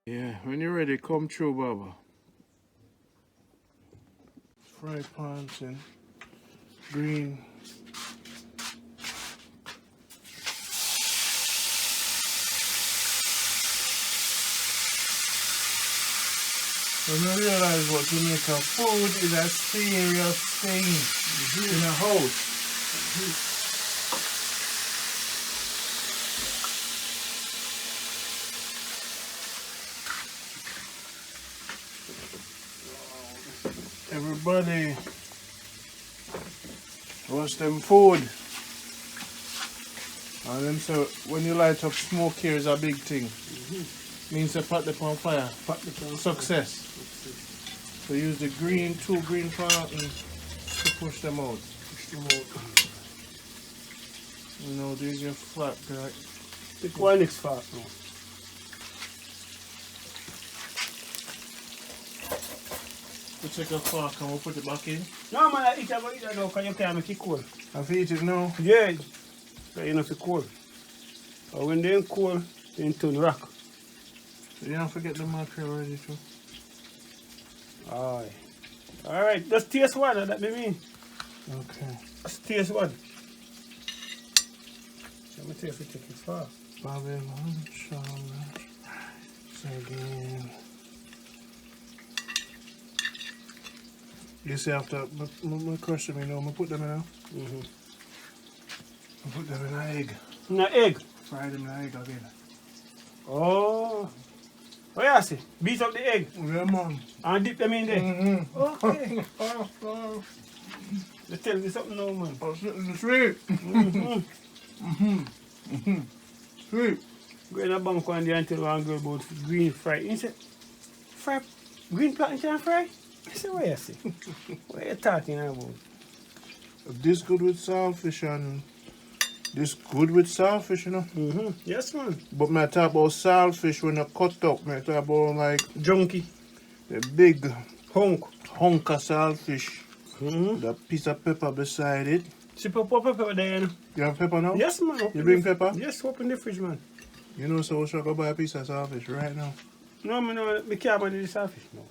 Yeah, when you're ready, come through, Baba. Fry pans and green. When you realize what Jamaican food is a serious thing in a house. Everybody wants them food. And them so when you light up smoke here is a big thing. Means you pot them on fire. Success. So use the green, 2 green fountains to push them out. You know, these are flat, right? The one is fat now. We take a fork and we'll put it back in. No man, I eat it now because you can't make it cold. Have you eat it now? Yeah, so you know it's cold. But when they're cold, they turn rock. So you don't forget the mackerel ready too. Aye. Alright, just taste one, that me mean. Okay. Just taste one. Let me taste it take it far. Baba and Rondie. So again. You see after my crush them, you know, I put them in now. I put them in an egg. In an egg? Fry them in an egg again. Oh. Oh yeah, see. Beat up the egg. Yeah, man. And dip them in there. Okay. Oh, Just tell me something now, man. it's sweet. Sweet. Go in a bank one day and tell one girl about green fry. He said, fry, green plantain and fry? I said, what you see? What you talking about? This good with saltfish and this good with saltfish, you know. Yes, man. But I talk about saltfish when you cut up. I talk about like Junkie. the big Hunk. hunk of saltfish. That piece of pepper beside it. See pepper there, you know? You have pepper now? Yes, man. You bring pepper? Yes, open the fridge, man. You know, so we should go buy a piece of saltfish right now. No, I can't buy the saltfish, no.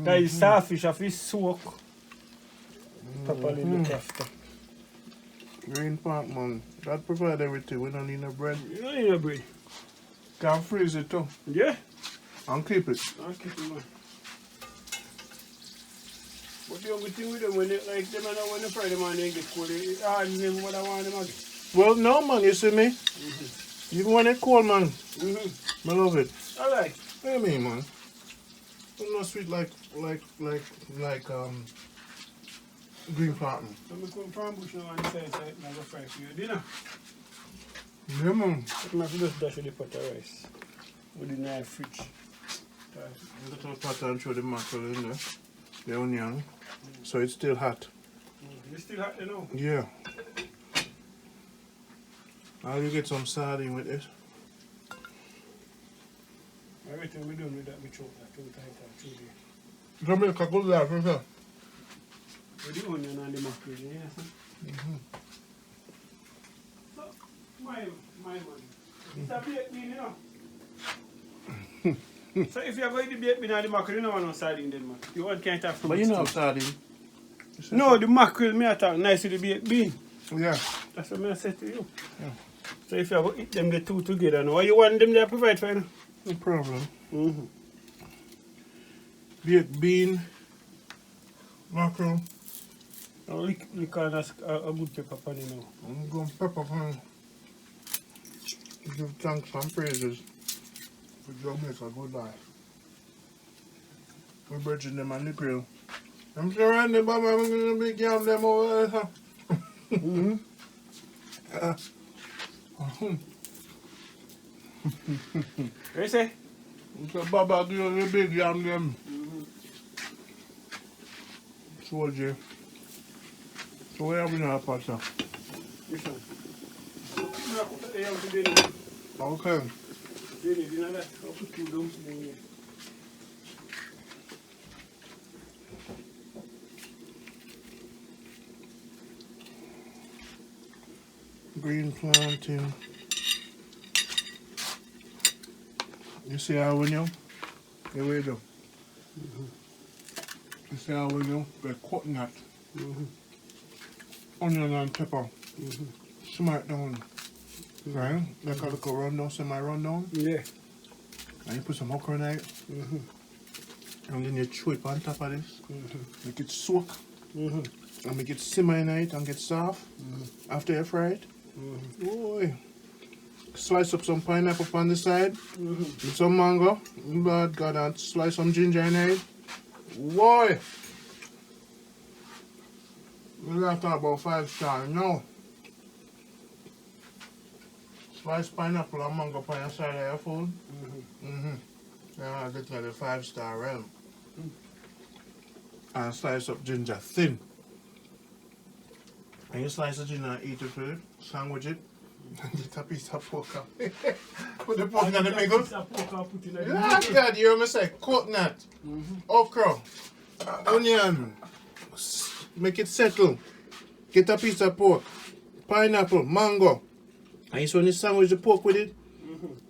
That is saltfish, I feel soak. Properly look after. Green pot, man. God provide everything. We don't need no bread. You don't need no bread. Can freeze it too. Yeah? And keep it. I'll keep it, man. What the only thing with them when they like them and when they fry them and they get cold, it's hard to them what I want them again. Well, no, man. You see me? Even when it cold, man. I love it. Alright. What do you mean, man? It's not sweet like green cotton. So I'm going from bush now and say, I'm going to fry for your dinner. Yeah, man. I'm going to just dash with the pot of rice. With the nice fridge. You got to pot and throw the mackerel in there. The onion. So it's still hot. It's still hot, you know? Yeah. Now you get some sardine with it. Everything we done with that, we choke that 2 times through there. Jamaica Good Life, right there. With the onion and the mackerel, yeah, so, my man. It's a baked bean, you know? So if you're going to baked bean and the mackerel, you don't want no sardine then, man. You want can't have from But you know sardine. No, the mackerel, me attack nice with the baked bean. Yeah. That's what I said to you. Yeah. So if you have to eat them the two together now, what you want them to provide for you? No problem. Baked bean, mackerel. Now lick on a good pepper pan you now. I'm going pepper pan. Give thanks and praises for Jamaica Good Life. We're bridging them on the grill. I'm sure Randy Baba, I'm going to be giving them over there. What you say? So Baba give you the big yam them. Soldier. So where have we now, Pastor? Which one? No, Okay. dinner that. I'll put 2 dumplings in here. Green plantain. You see how we know? Here we do. You see how we know? We're cutting that. Onion and pepper. Simmer it down. Right? Like a little rundown, semi-rundown. Yeah. And you put some okra in it. And then you chew it on top of this. Make it soak. And make it simmer in it and get soft. After you fry it. Boy. Slice up some pineapple on the side. With some mango. Blood God, and slice some ginger in it. Boy. We're going to talk about 5-star now. Slice pineapple and mango on the side of your food. Now I get to the 5-star realm. And slice up ginger thin. And you slice the ginger and eat it with it, sandwich it, and get a piece of pork up. Put the pork in the pickle. Yeah, God, you hear me say coconut, okra, onion, make it settle. Get a piece of pork, pineapple, mango. And you when you sandwich the pork with it,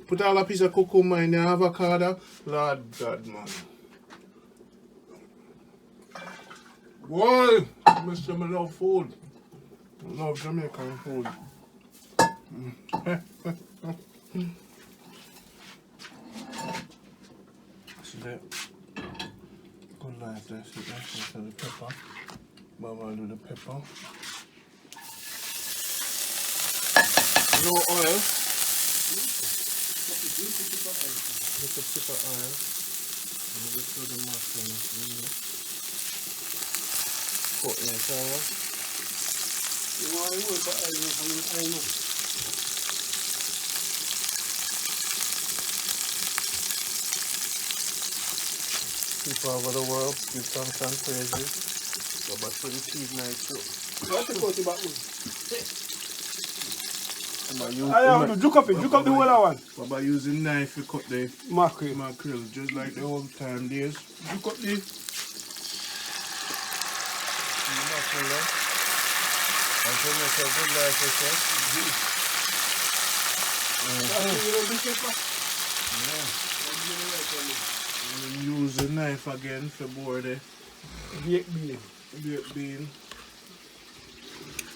put all a piece of cucumber in the avocado. Lord God, man. Whoa! Mr. I love food. I love Jamaican food. See that? Good life there. See that? See the pepper. Baba do the pepper. No oil. Little sip of oil. And just throw the mushrooms in there. Put in there. You want to work for I know. People over the world give thanks and praises. But for the cheese night too. What's the coat about me? I have to juke up the whole one. Baba using knife to cut the mackerel, just like the old time days. Juke up the mackerel. And Jamaica Good Life, and use the knife again for board the baked bean.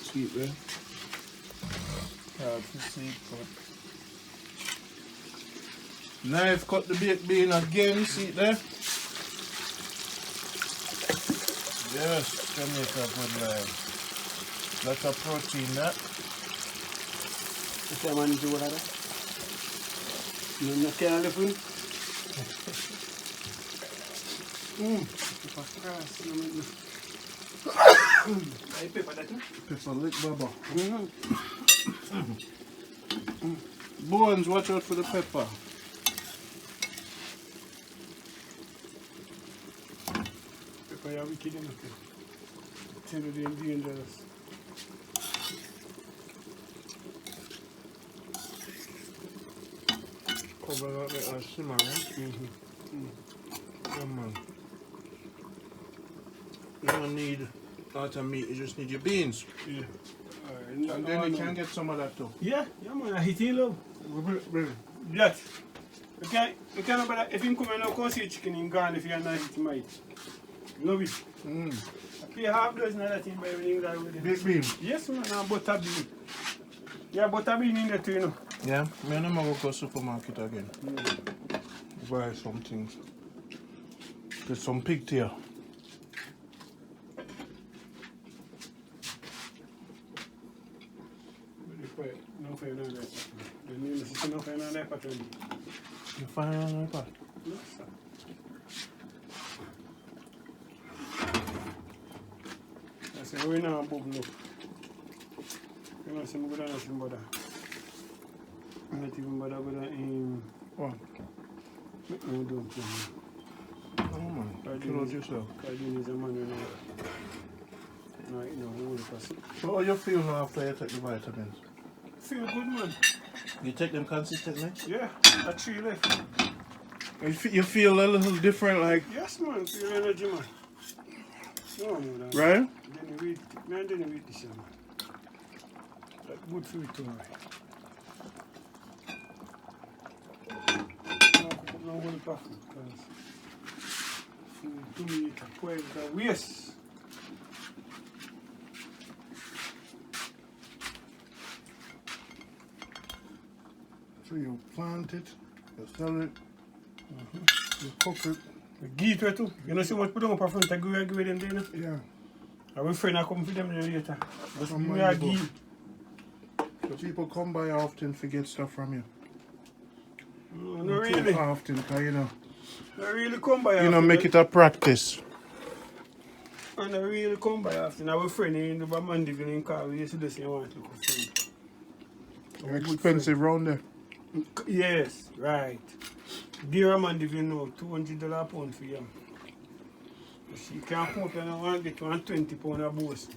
Sweet, man. Hard to see, cut. Knife cut the baked bean again, see it there? Yes, Jamaica Good Life. Lots of protein there. If I manage to do that, you can't live with pepper that. Pepper lick Baba. Bones, watch out for the pepper. Pepper, you're wicked enough. Tell you they're dangerous. Cover that little simmer, right? Come on. You don't need a lot of meat, you just need your beans. Yeah. And then you can get some of that too. Yeah, man, I hit him love. Yes. You can't better, if you come and now see chicken in Ghana if you're not eating my love it. I pay half dozen of that thing by everything that with it. Baked bean? Yes, man, and butter bean. Yeah, butter bean in there too, you know. Yeah, me and go to the supermarket again. Buy some things. Get some pigtail. No fair, no that. The name is no fair, no that pattern. You find it on iPad? No, sir. I say, we now bubble up. You know, some good and some butter. Not even bother with What? no don't kill me. Oh man, kill out yourself. Cardin is a man, you know. No, whole person. So how you feel now after you take the vitamins? Feel good, man. You take them consistently? Yeah, I 3 left. You feel a little different, like... Yes, man, feel energy, man. No, man. Right? Then you eat this, man. That's good for you too, right? no going to profit because food to me is a waste. So you plant it, you sell it, you cook it. You give it too. You know so much put on up front, I give them there. Yeah. Our friend I come for them later. But Come we on, are you go. give. So people come by often to get stuff from you. No, Not not really. too often, because you know. Not really come by You know, often. make it a practice. And I really come by often. Our friend in the Baba and Rondie in car, we used to do say want to look for food. Our good Expensive round there. friend. Yes, right. Dear man, if you know, $200 a pound for you. She can't put up and I want to get £120 a boss.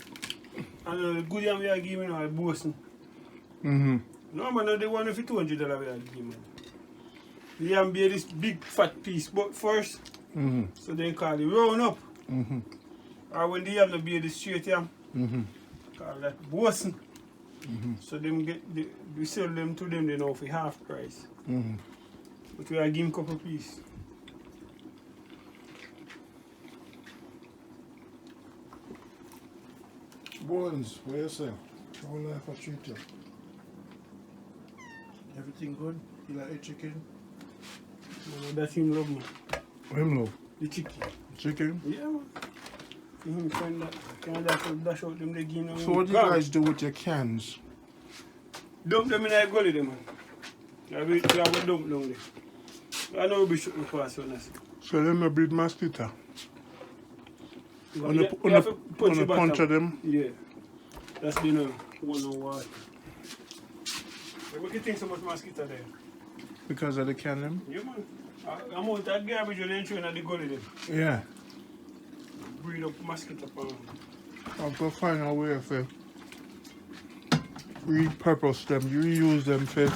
And the good yam we are giving her a boss. Mm-hmm. No man, no, they want for $200 we are giving. The yam be this big fat piece, but first, Mm-hmm. so they call it round up. Mm-hmm. Or when the yam no be the straight yam, Mm-hmm. call that boss. Mm-hmm. So them get we sell them to them they know for half price. Mm-hmm. But we are giving couple piece. Bones, what you say? How life I treat you? Everything good? You like the chicken? No, that's him love me. Him love. The chicken. Chicken? Yeah man. For him find that can dash out them they give them. So what do you guys do with your cans? Dump them in a gully them man. I will dump them down there. I know we be shooting fast when I see. So them a breed mosquito? On You the have to punch the punch of bottom. them? Yeah. That's the no one on water. What do you think so much mosquito there? Because of the can them? Yeah man. I'm out that garbage when they throw in the gully them. Yeah. Breed up mosquito palm. I'll go find a way for repurpose them, reuse them for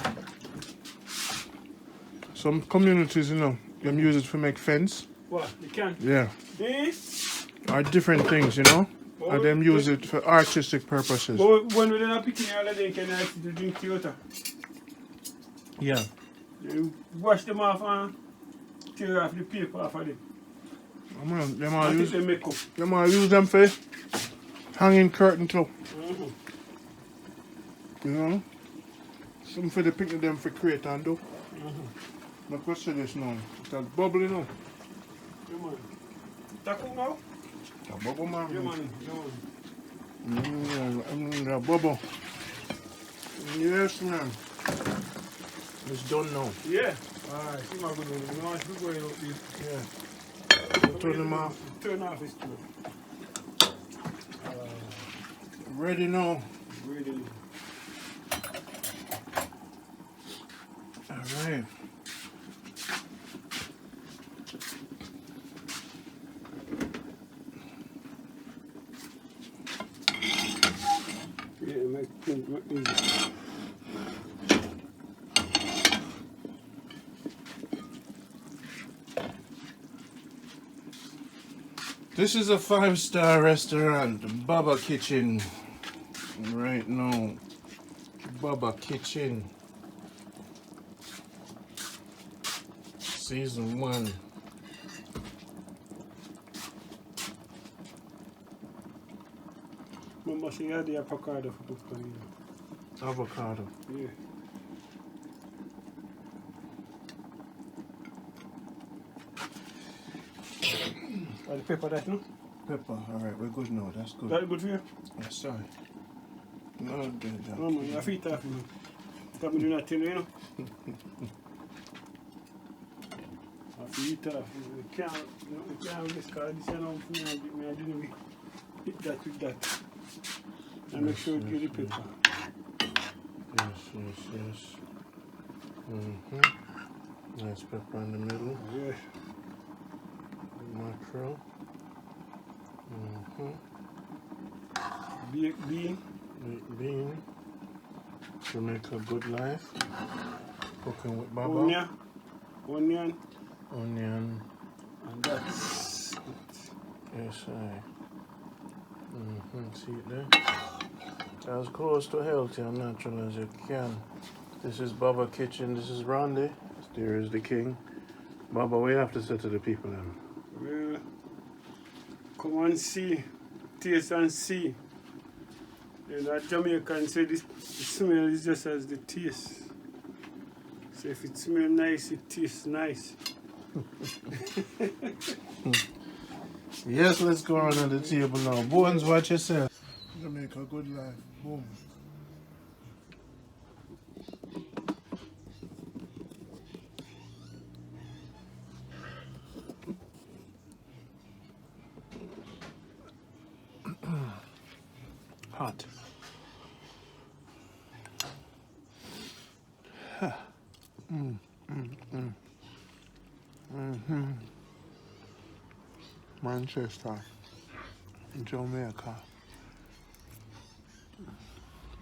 some communities, you know, them use it for make fence. What? You can? Yeah. This? Or different things, you know. Or them use it for artistic purposes. But when we're not picking all of them, can I ask you to drink Toyota? Yeah. You wash them off and tear off the paper off of them. Them I all think use they make up. them for hanging curtain too. Mm-hmm. You know? Some for the picnic them for create and do. Mm-hmm. But what's this now? It's a bubble, you know. Yeah, man. Taco now? A bubble, man. Yeah, man. Yeah, man. A bubble. Yes, man. It's done now. Yeah. Alright, see my good one. You know, it's good going up this. Yeah. Turn them off. Turn off this too. Ready now. Ready. Alright. Yeah, make things look easy. This is a 5-star restaurant, Baba Kitchen. Right now, Baba Kitchen. Season 1. Mama, she had the avocado for the family. Avocado. Yeah. Are the pepper that no? Pepper. Alright, we're good now. That's good. That good for you? Yes, sorry. No, good job. No, man, you have to eat that for me. Stop me doing that thing, you know? I have to eat that. We can't risk all this, you know, for me, I didn't eat that with that. And make sure you get the pepper. Yes. Nice pepper in the middle. Yeah. Mackerel. Bean. Bean. Jamaica Good Life. Cooking with Baba. Onion. And that's it. Yes, see it there? As close to healthy and natural as you can. This is Baba Kitchen. This is Rondie. There is the king. Baba, what you have to say to the people then? Well, come and see, taste and see. You know, Jamaicans say this, the smell is just as the taste. So if it smells nice, it tastes nice. Yes, let's go around the table now. Bones, watch yourself. Jamaica Good Life. Boom. Hot. Manchester, Jamaica,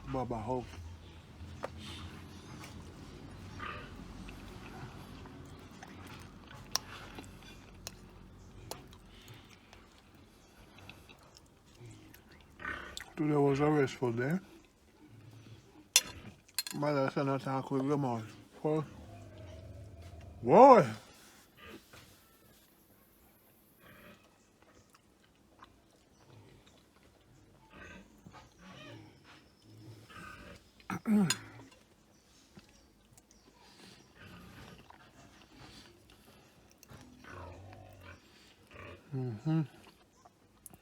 Baba Hope. Today was a restful day. Mother said not talk with them all. Boy!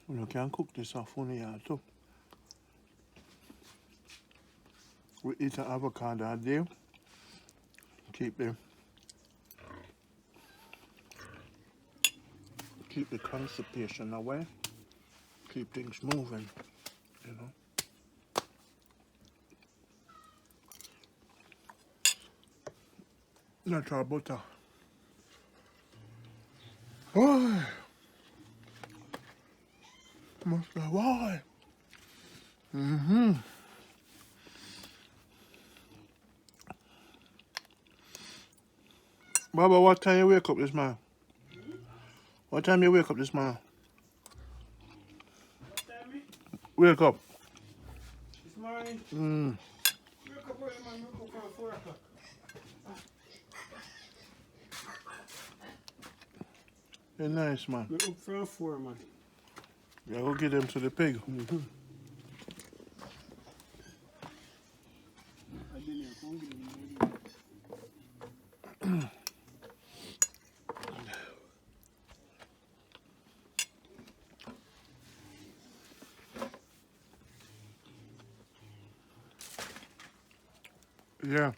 You can cook this off on here too. We eat an avocado a day. Keep the constipation away. Keep things moving, you know. Natural butter. Boy! Must be why. Baba, what time you wake up this morning? What time you wake up this morning? What time me? Wake up. This morning? Wake up early, man. Wake up from 4 o'clock. You're nice, man. Wake up from 4, man. Yeah, go get them to the pig. I didn't come get them. Yeah.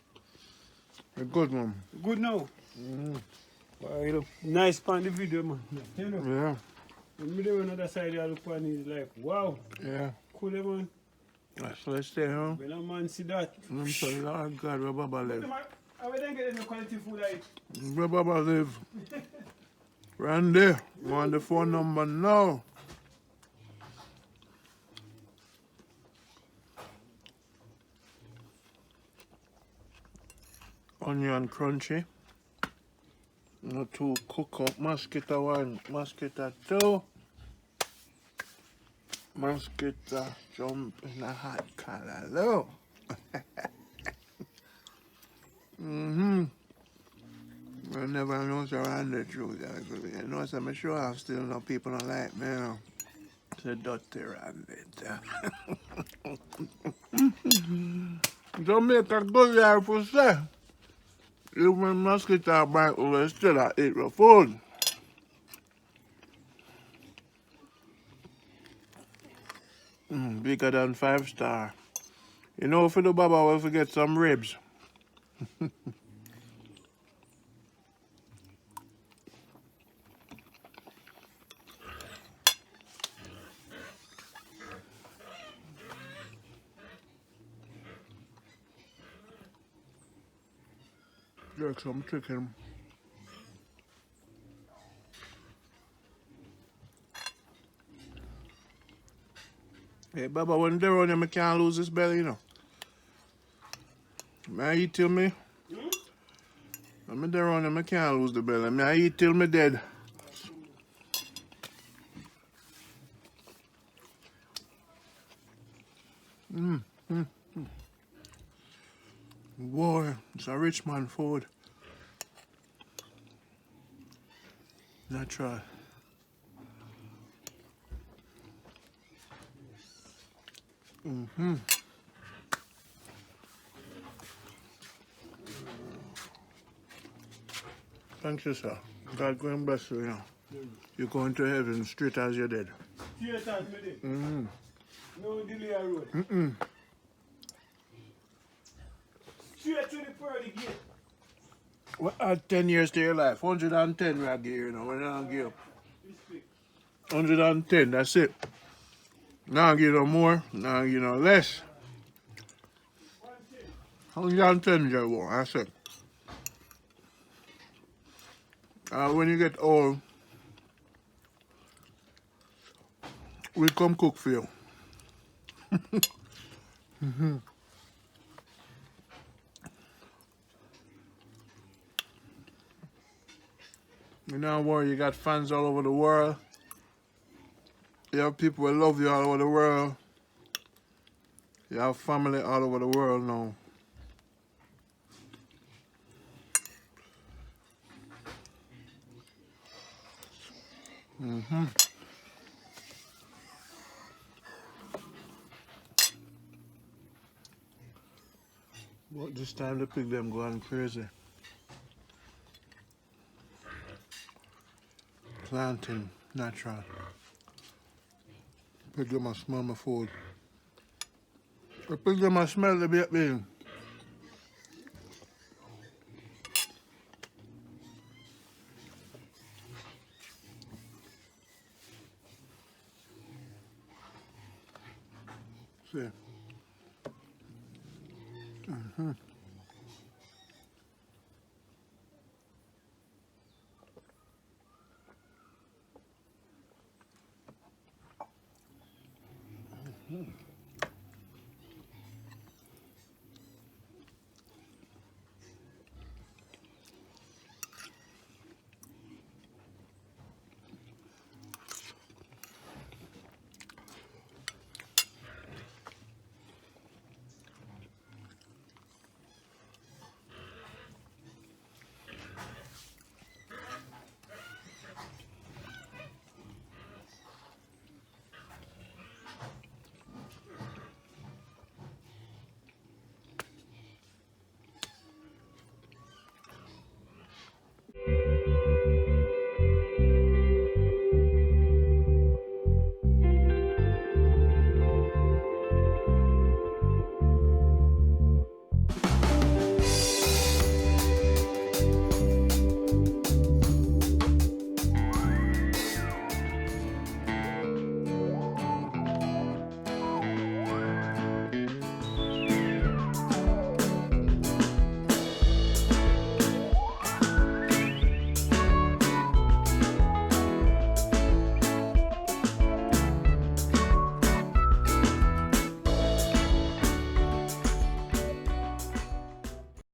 A good one. Good now. Well, nice on the video, man. You know, Yeah. when me do another side, I look on it like, wow. Yeah. Cool, man. So let's stay home. When a man see that. I'm sorry, Lord God, where Baba live. I will then get any quality food like. Where Baba live. Randy, want the phone number now. Onion crunchy. Not to cook up mosquito 1, mosquito 2. Mosquito jump in a hot color. Look. I never know around the truth. You know, so I'm sure I still know people don't like me. You know. It's a dirty around it. Jamaica Good Life for say. Even mosquito bite will still eat the food. Bigger than 5 star. You know, for the Baba, we'll forget some ribs. Jerk some chicken. Hey, Baba, when they're on him, I can't lose his belly, you know. May I eat till me? When they're on him, I can't lose the belly. May I eat till me dead? Boy, it's a rich man food. Natural. Thank you, sir. God go and bless you, you know. You're going to heaven straight as you're dead. Straight as me did. No delay road. Straight to the pearly gate. Well, add 10 years to your life. 110 we are give you, you know. We're not give you. 110, that's it. Not give no more, not give no less. 110 you want, that's it. When you get old, we come cook for you. You know what? You got fans all over the world. You have people who love you all over the world. You have family all over the world now. But this time the pig them going crazy. Planting natural. Pig them a smell my food. The pig them a smell the baked bean. See.